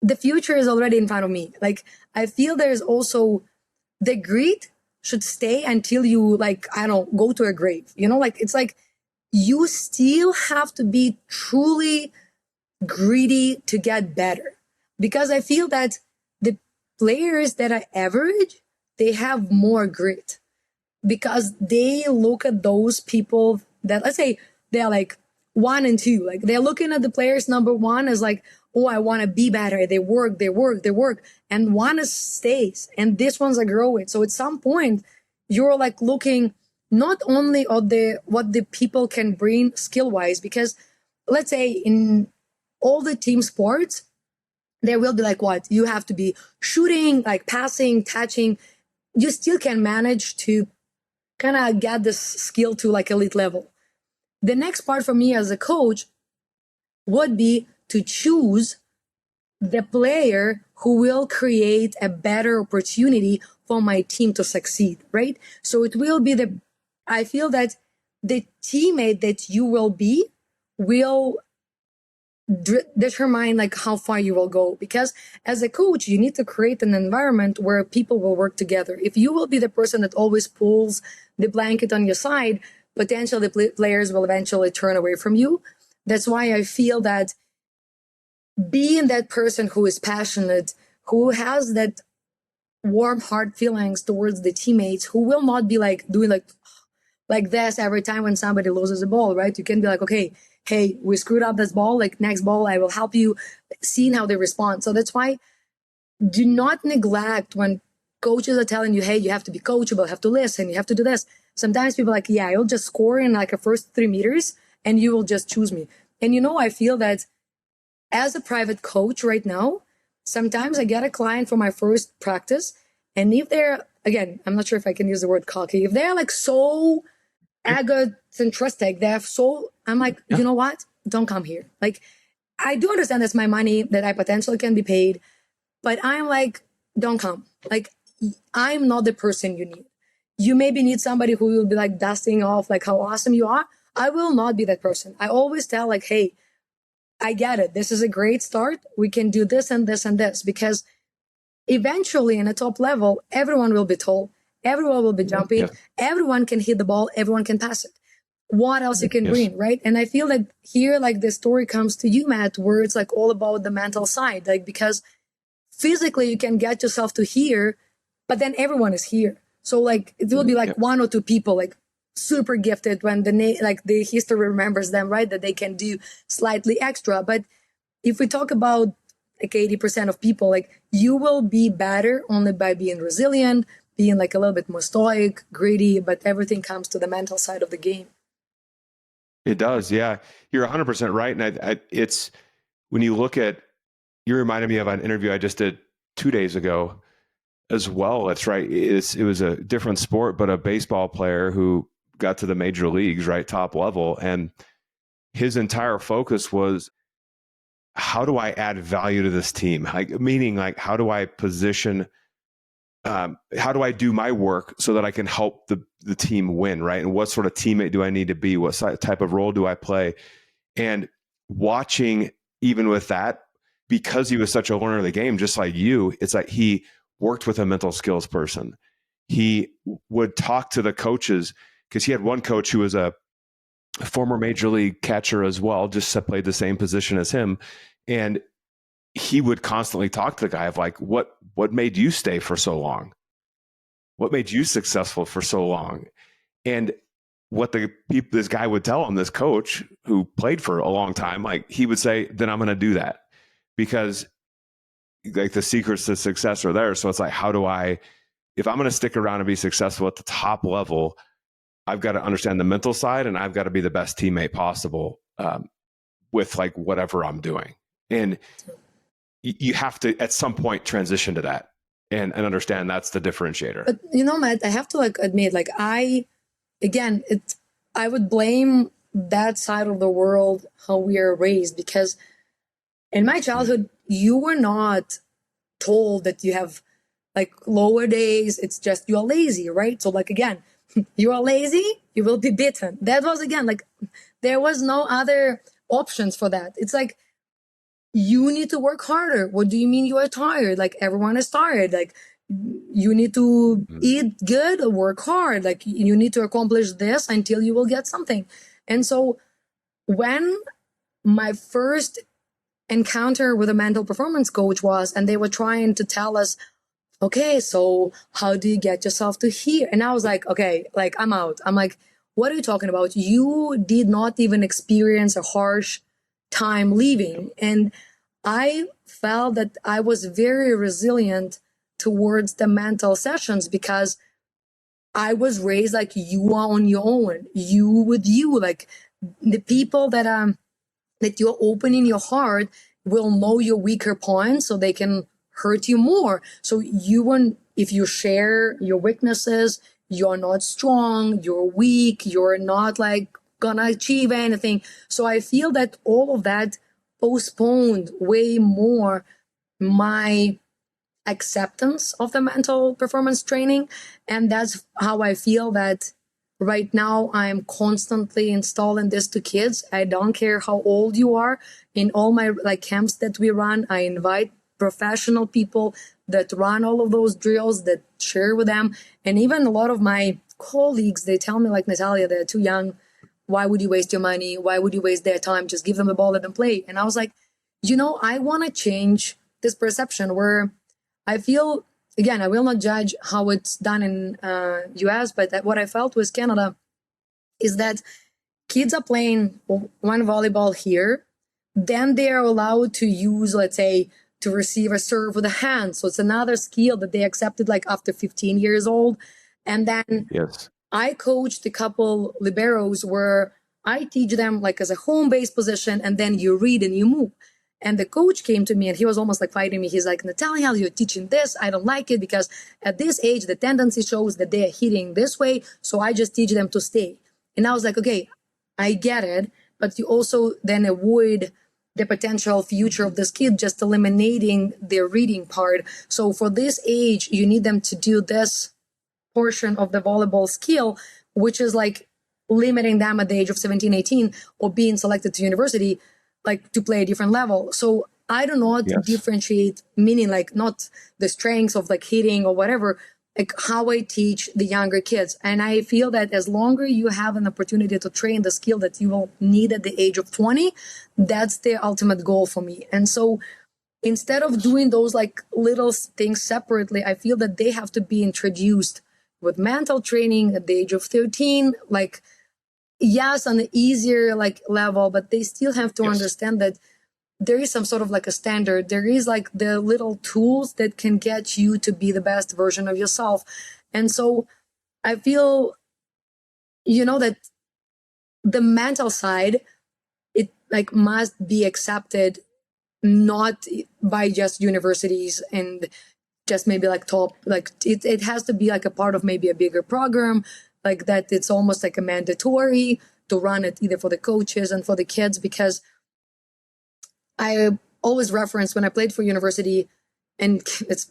the future is already in front of me. Like, I feel there's also the greed should stay until you, like, I don't go to a grave, like, it's like you still have to be truly greedy to get better. Because I feel that the players that are average, they have more grit because they look at those people that, let's say, they're like 1 and 2, like they're looking at the players number 1 as like, oh, I want to be better. They work. And one stays, and these ones are growing. So at some point, you're like looking not only at what the people can bring skill-wise, because let's say in all the team sports, there will be like what? You have to be shooting, like passing, touching. You still can manage to kind of get this skill to like elite level. The next part for me as a coach would be to choose the player who will create a better opportunity for my team to succeed, right? So it will be I feel that the teammate that you will be will determine like how far you will go. Because as a coach, you need to create an environment where people will work together. If you will be the person that always pulls the blanket on your side, potentially players will eventually turn away from you. That's why I feel that being that person who is passionate, who has that warm heart feelings towards the teammates, who will not be like doing like this every time when somebody loses a ball, right? You can be like, okay, hey, we screwed up this ball, like next ball I will help you, seeing how they respond. So that's why do not neglect when coaches are telling you, hey, you have to be coachable, you have to listen, you have to do this. Sometimes people are like, yeah, I'll just score in like a first 3 meters and you will just choose me. And I feel that as a private coach right now, sometimes I get a client for my first practice, and if they're, again, I'm not sure if I can use the word cocky, if they're like so egocentristic, I'm like, you know what? Don't come here. Like, I do understand that's my money that I potentially can be paid, but I'm like, don't come. Like, I'm not the person you need. You maybe need somebody who will be like dusting off like how awesome you are. I will not be that person. I always tell like, hey, I get it. This is a great start. We can do this and this and this, because eventually in a top level, everyone will be tall. Everyone will be jumping. Yeah. Everyone can hit the ball. Everyone can pass it. What else you can bring, right? And I feel like here, like the story comes to you, Matt, where it's like all about the mental side, like because physically you can get yourself to here, but then everyone is here. So like it will be like 1 or 2 people like super gifted when the history remembers them, right? That they can do slightly extra. But if we talk about like 80% of people, like you will be better only by being resilient, being like a little bit more stoic, gritty, but everything comes to the mental side of the game. It does. Yeah. You're 100% right. And it's when you look at, you reminded me of an interview I just did 2 days ago as well. That's right. It was a different sport, but a baseball player who got to the major leagues, right? Top level. And his entire focus was, how do I add value to this team? Meaning how do I position, how do I do my work so that I can help the team win, right? And what sort of teammate do I need to be? What type of role do I play? And watching, even with that, because he was such a learner of the game, just like you, it's like he worked with a mental skills person. He would talk to the coaches, because he had one coach who was a former major league catcher as well, just played the same position as him. And he would constantly talk to the guy of like, what made you stay for so long? What made you successful for so long? And what this guy would tell him, this coach who played for a long time, like he would say, then I'm going to do that, because like the secrets to success are there. So it's like, if I'm going to stick around and be successful at the top level, I've got to understand the mental side, and I've got to be the best teammate possible with like whatever I'm doing. And you have to at some point transition to that and understand that's the differentiator. But Matt, I have to like admit, like I would blame that side of the world, how we are raised, because in my childhood, you were not told that you have like lower days. It's just you're lazy, right? So like, again, you are lazy, you will be beaten. That was, again, like there was no other options for that. It's like, you need to work harder. What do you mean you are tired? Like everyone is tired. Like you need to eat good or work hard. Like you need to accomplish this until you will get something. And so when my first encounter with a mental performance coach was, and they were trying to tell us, okay, so how do you get yourself to here? And I was like, okay, like I'm out. I'm like, what are you talking about? You did not even experience a harsh time leaving. And I felt that I was very resilient towards the mental sessions, because I was raised like, you are on your own, you with you, like the people that you're opening your heart will know your weaker points so they can hurt you more. So if you share your weaknesses, you're not strong, you're weak, you're not like gonna achieve anything. So I feel that all of that postponed way more my acceptance of the mental performance training. And that's how I feel that Right now, I'm constantly installing this to kids. I don't care how old you are. In all my like camps that we run, I invite professional people that run all of those drills, that share with them. And even a lot of my colleagues, they tell me like, Nataliia, they're too young. Why would you waste your money? Why would you waste their time? Just give them the ball, let them play. And I was like, I want to change this perception where I feel, again, I will not judge how it's done in US, but what I felt with Canada is that kids are playing one volleyball here, then they are allowed to use, let's say, to receive a serve with a hand. So it's another skill that they accepted like after 15 years old. And then Yes. I coached a couple liberos where I teach them like as a home base position, and then you read and you move. And the coach came to me and he was almost like fighting me. He's like, Nataliia, you're teaching this. I don't like it because at this age, the tendency shows that they are hitting this way. So I just teach them to stay. And I was like, okay, I get it. But you also then avoid the potential future of this kid just eliminating their reading part. So for this age, you need them to do this portion of the volleyball skill, which is like limiting them at the age of 17, 18, or being selected to university, like to play a different level. So I do not differentiate, meaning like not the strengths of like hitting or whatever, like how I teach the younger kids. And I feel that as longer you have an opportunity to train the skill that you will need at the age of 20, that's the ultimate goal for me. And so instead of doing those like little things separately, I feel that they have to be introduced with mental training at the age of 13, like, yes, on an easier like level, but they still have to understand that there is some sort of like a standard. There is like the little tools that can get you to be the best version of yourself. And so I feel, that the mental side, it like must be accepted, not by just universities and just maybe like top, like it has to be like a part of maybe a bigger program, like that it's almost like a mandatory to run it either for the coaches and for the kids. Because I always reference when I played for university, and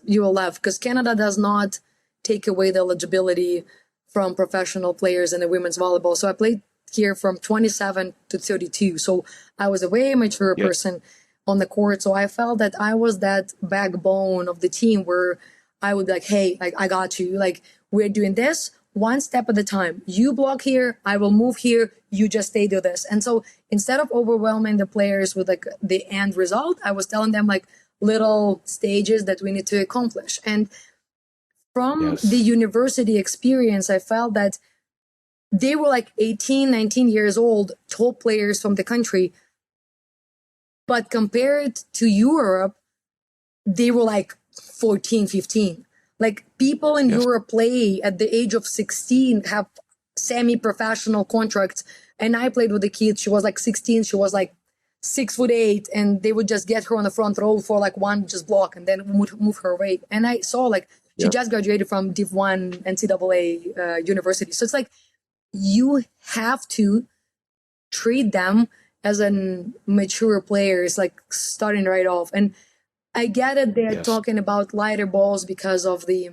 you will laugh because Canada does not take away the eligibility from professional players in the women's volleyball. So I played here from 27 to 32. So I was a way mature person on the court. So I felt that I was that backbone of the team where I would be like, hey, like, I got you. Like, we're doing this one step at a time. You block here, I will move here. You just stay do this. And so instead of overwhelming the players with like the end result, I was telling them like little stages that we need to accomplish. And from the university experience, I felt that they were like 18, 19 years old, top players from the country. But compared to Europe, they were like 14, 15. Like people in Europe play at the age of 16, have semi-professional contracts. And I played with the kid. She was like 16. She was like 6'8", and they would just get her on the front row for like one just block and then move her away. And I saw like she just graduated from Div 1 NCAA university. So it's like you have to treat them as an mature players, like starting right off. And I get it, they're talking about lighter balls because of the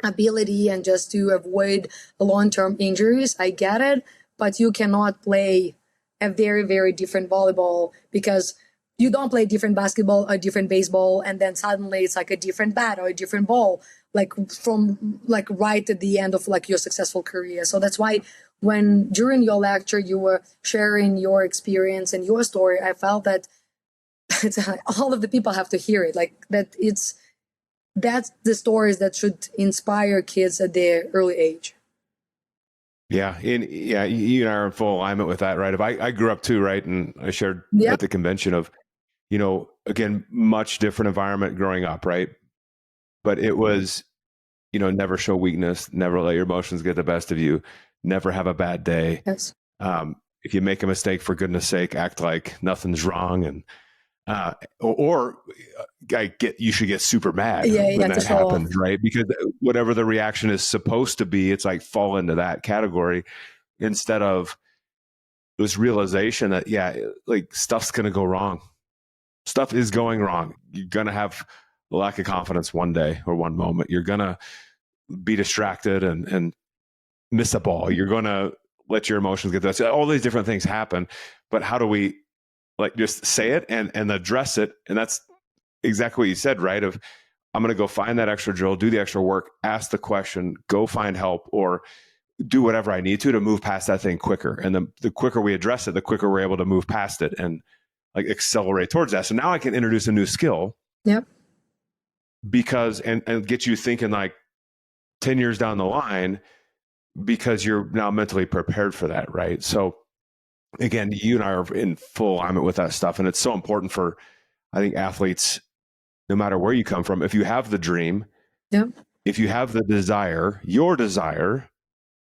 ability and just to avoid long-term injuries. I get it, but you cannot play a very, very different volleyball because you don't play different basketball or different baseball and then suddenly it's like a different bat or a different ball, like from like right at the end of like your successful career. So that's why when during your lecture you were sharing your experience and your story, I felt that all of the people have to hear it, like that that's the stories that should inspire kids at their early age. Yeah. You and I are in full alignment with that, right? If I grew up too, right? And I shared at the convention of, again, much different environment growing up, right? But it was, never show weakness, never let your emotions get the best of you, never have a bad day. Yes. If you make a mistake, for goodness sake, act like nothing's wrong. And you should get super mad when that happens, right? Because whatever the reaction is supposed to be, it's like fall into that category instead of this realization that, like stuff's going to go wrong. Stuff is going wrong. You're going to have a lack of confidence one day or one moment. You're going to be distracted and miss a ball. You're going to let your emotions get that. All these different things happen. But how do we like just say it and address it? And that's exactly what you said, right? Of I'm going to go find that extra drill, do the extra work, ask the question, go find help, or do whatever I need to move past that thing quicker. And the quicker we address it, the quicker we're able to move past it and like accelerate towards that. So now I can introduce a new skill. Yep. Because, and get you thinking like 10 years down the line, because you're now mentally prepared for that, right? So again, you and I are in full alignment with that stuff. And it's so important for, I think, athletes, no matter where you come from, if you have the dream, yep. if you have the desire, your desire,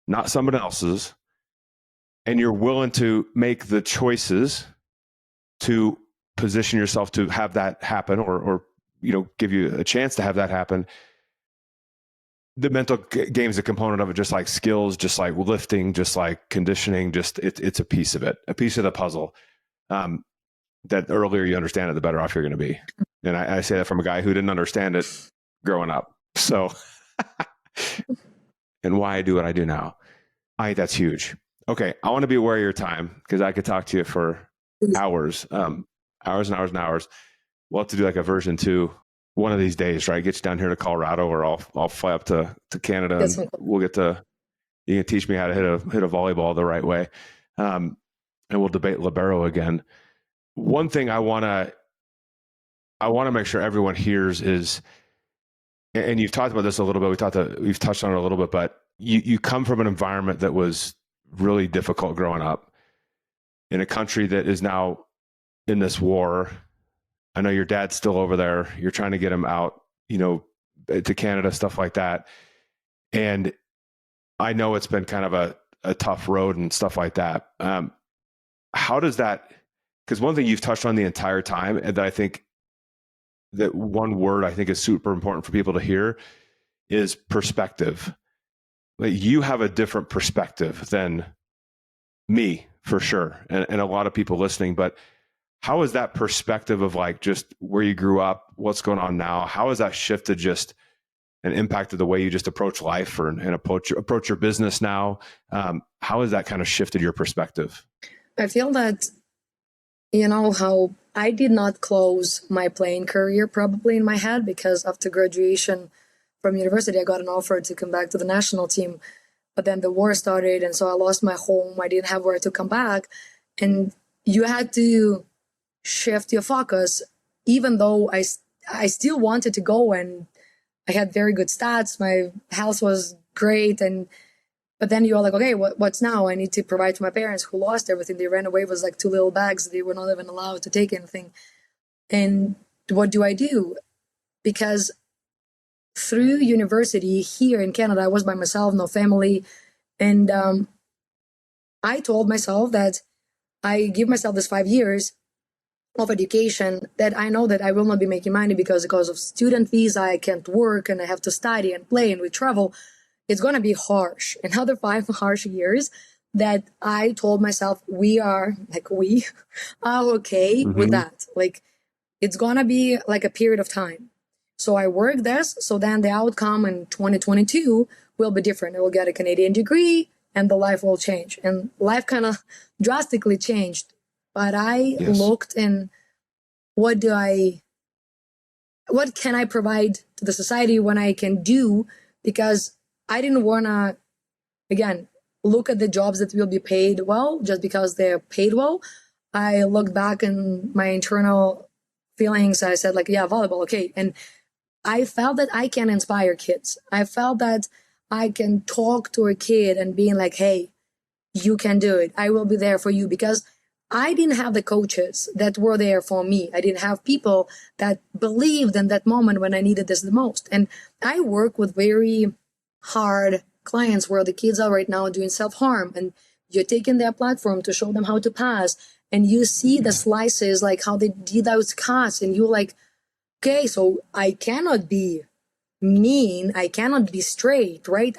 not someone else's, and you're willing to make the choices to position yourself to have that happen, or give you a chance to have that happen. The mental game is a component of it, just like skills, just like lifting, just like conditioning, it's a piece of it, a piece of the puzzle. That earlier you understand it, the better off you're going to be. And I say that from a guy who didn't understand it growing up. So, and why I do what I do now. I think that's huge. Okay. I want to be aware of your time because I could talk to you for hours, hours and hours and hours. We'll have to do like a version 2 one of these days, right? Get you down here to Colorado, or I'll fly up to Canada, and we'll get to, you can teach me how to hit a volleyball the right way. And we'll debate libero again. One thing I want to make sure everyone hears is, and you've talked about this a little bit, we've touched on it a little bit, but you come from an environment that was really difficult growing up in a country that is now in this war. I know your dad's still over there. You're trying to get him out, to Canada, stuff like that. And I know it's been kind of a tough road and stuff like that. How does that, because one thing you've touched on the entire time, and that I think that one word I think is super important for people to hear, is perspective. Like, you have a different perspective than me, for sure, and a lot of people listening. But how is that perspective of like just where you grew up, what's going on now? How has that shifted just and impacted the way you just approach life and approach your business now? How has that kind of shifted your perspective? I feel that, how I did not close my playing career probably in my head, because after graduation from university, I got an offer to come back to the national team. But then the war started, and so I lost my home. I didn't have where to come back. And you had to shift your focus, even though I still wanted to go, and I had very good stats. My health was great. But then you're like, okay, what's now? I need to provide to my parents who lost everything. They ran away with like 2 little bags. They were not even allowed to take anything. And what do I do? Because through university here in Canada, I was by myself, no family. And I told myself that I give myself this 5 years of education, that I know that I will not be making money because of student visa, I can't work and I have to study and play and we travel. It's going to be harsh. Another 5 harsh years that I told myself we are okay with that. Like, it's going to be like a period of time. So I work this, so then the outcome in 2022 will be different. I will get a Canadian degree and the life will change. And life kind of drastically changed. But I looked in what can I provide to the society when I can do, because I didn't want to, again, look at the jobs that will be paid well just because they're paid well. I looked back in my internal feelings. I said volleyball, okay. And I felt that I can inspire kids. I felt that I can talk to a kid and being like, hey, you can do it. I will be there for you, because I didn't have the coaches that were there for me. I didn't have people that believed in that moment when I needed this the most. And I work with very hard clients where the kids are right now doing self-harm, and you're taking their platform to show them how to pass, and you see the slices, like how they did those cuts, and you're like, okay, so I cannot be mean, I cannot be straight, right?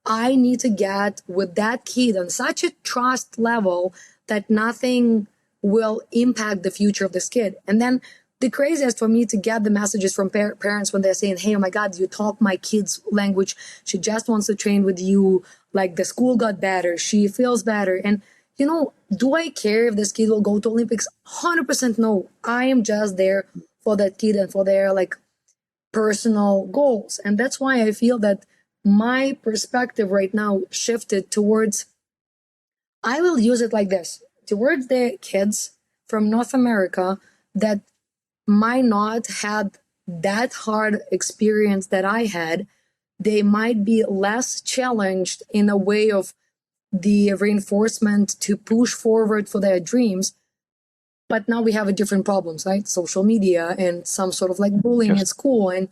I need to get with that kid on such a trust level that nothing will impact the future of this kid. And then the craziest for me to get the messages from parents when they're saying, hey, oh my God, you talk my kid's language. She just wants to train with you. Like the school got better. She feels better. And, do I care if this kid will go to Olympics? 100% no. I am just there for that kid and for their personal goals. And that's why I feel that my perspective right now shifted towards, I will use it like this, towards the kids from North America that might not have that hard experience that I had. They might be less challenged in a way of the reinforcement to push forward for their dreams. But now we have a different problems, right? Social media and some sort of bullying at school. And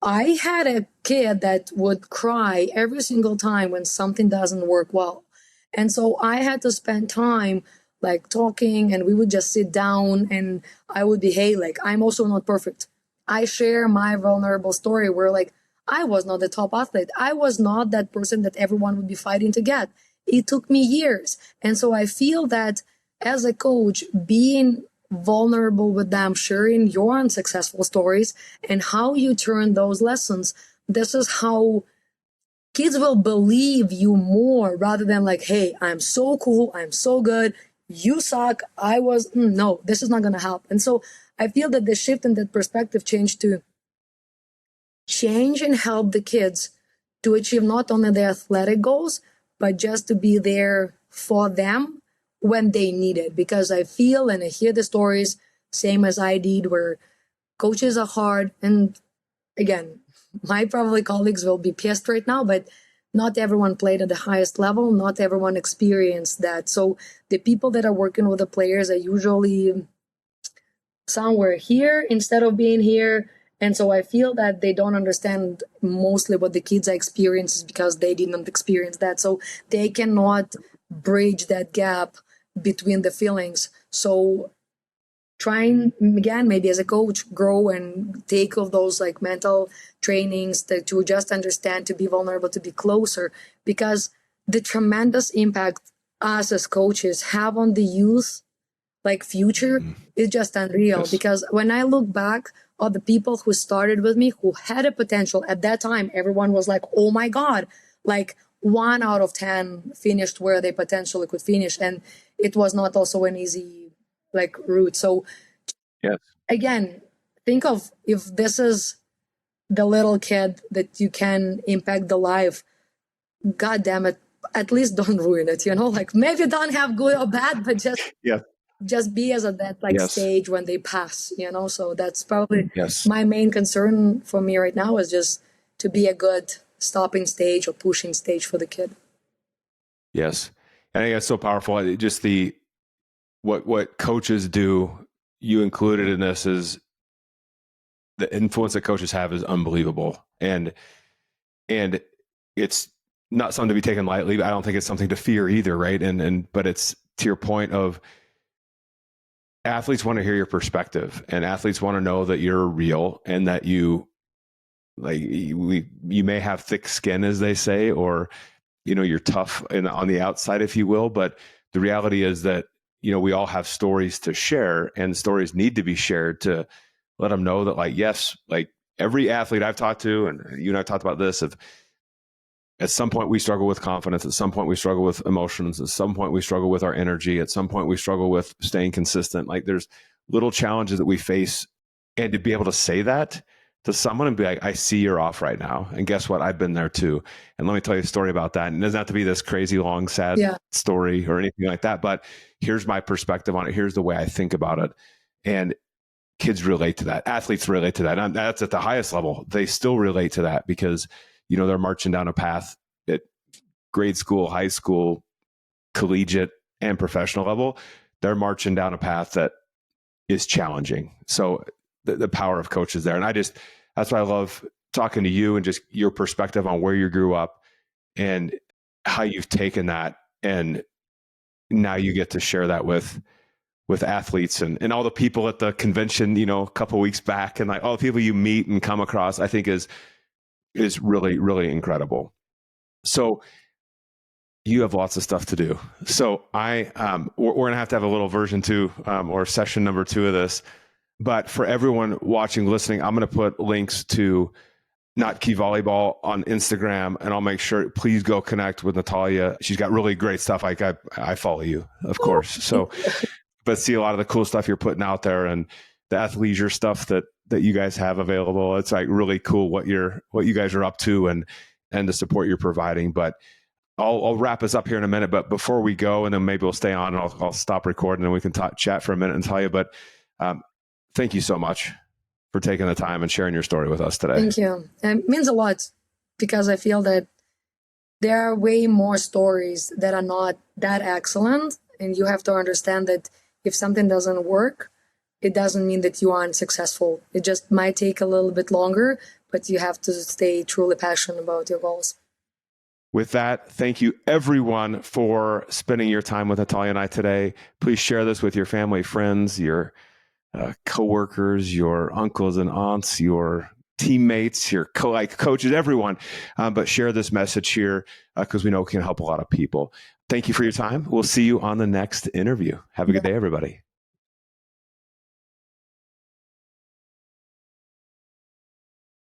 I had a kid that would cry every single time when something doesn't work well. And so I had to spend time talking, and we would just sit down and I would be, hey, I'm also not perfect. I share my vulnerable story where I was not the top athlete. I was not that person that everyone would be fighting to get. It took me years. And so I feel that as a coach, being vulnerable with them, sharing your unsuccessful stories and how you turn those lessons, this is how kids will believe you more rather than hey, I'm so cool, I'm so good, you suck, I was, no, this is not going to help. And so I feel that the shift in that perspective change to change and help the kids to achieve not only their athletic goals, but just to be there for them when they need it. Because I feel and I hear the stories, same as I did, where coaches are hard. And again, my probably colleagues will be pissed right now, but not everyone played at the highest level. Not everyone experienced that. So the people that are working with the players are usually somewhere here instead of being here. And so I feel that they don't understand mostly what the kids are experiencing because they didn't experience that. So they cannot bridge that gap between the feelings. So trying again, maybe as a coach, grow and take of those mental trainings to just understand, to be vulnerable, to be closer, because the tremendous impact us as coaches have on the youth future is just unreal. Yes. Because when I look back at the people who started with me, who had a potential at that time, everyone was like, oh my God, 1 out of 10 finished where they potentially could finish. And it was not also an easy route. So yes. Again, think of if this is the little kid that you can impact the life, God damn it, at least don't ruin it, maybe don't have good or bad, but just just be as at that stage when they pass, so that's probably my main concern for me right now, is just to be a good stopping stage or pushing stage for the kid. Yes. And I think that's so powerful. Just what coaches do, you included in this, is the influence that coaches have is unbelievable. And it's not something to be taken lightly. I don't think it's something to fear either. Right. But it's to your point of, athletes want to hear your perspective, and athletes want to know that you're real and that you may have thick skin, as they say, or, you're tough on the outside, if you will. But the reality is that, we all have stories to share, and stories need to be shared to let them know that yes, every athlete I've talked to, and you and I talked about this, at some point we struggle with confidence. At some point we struggle with emotions. At some point we struggle with our energy. At some point we struggle with staying consistent. There's little challenges that we face, and to be able to say that to someone and be like, I see you're off right now. And guess what? I've been there too. And let me tell you a story about that. And it doesn't have to be this crazy, long, sad story or anything like that, but here's my perspective on it. Here's the way I think about it. And kids relate to that. Athletes relate to that. And that's at the highest level. They still relate to that because they're marching down a path at grade school, high school, collegiate, and professional level. They're marching down a path that is challenging. So the power of coaches there. And that's why I love talking to you and just your perspective on where you grew up and how you've taken that. And now you get to share that with athletes and all the people at the convention, a couple of weeks back, and all the people you meet and come across, I think is really, really incredible. So you have lots of stuff to do. So we're going to have a little version 2 or session number 2 of this. But for everyone watching, listening, I'm going to put links to Not Key Volleyball on Instagram, and I'll make sure, please go connect with Nataliia. She's got really great stuff. Like I follow you, of course. So, but see a lot of the cool stuff you're putting out there and the athleisure stuff that you guys have available. It's like really cool what you guys are up to and the support you're providing. But I'll wrap us up here in a minute. But before we go, and then maybe we'll stay on, and I'll stop recording and we can chat for a minute and tell you. But thank you so much for taking the time and sharing your story with us today. Thank you. It means a lot because I feel that there are way more stories that are not that excellent. And you have to understand that if something doesn't work, it doesn't mean that you aren't successful. It just might take a little bit longer, but you have to stay truly passionate about your goals. With that, thank you everyone for spending your time with Nataliia and I today. Please share this with your family, friends, your coworkers, your uncles and aunts, your teammates, your coaches, everyone. But share this message here because we know it can help a lot of people. Thank you for your time. We'll see you on the next interview. Have a good day, everybody.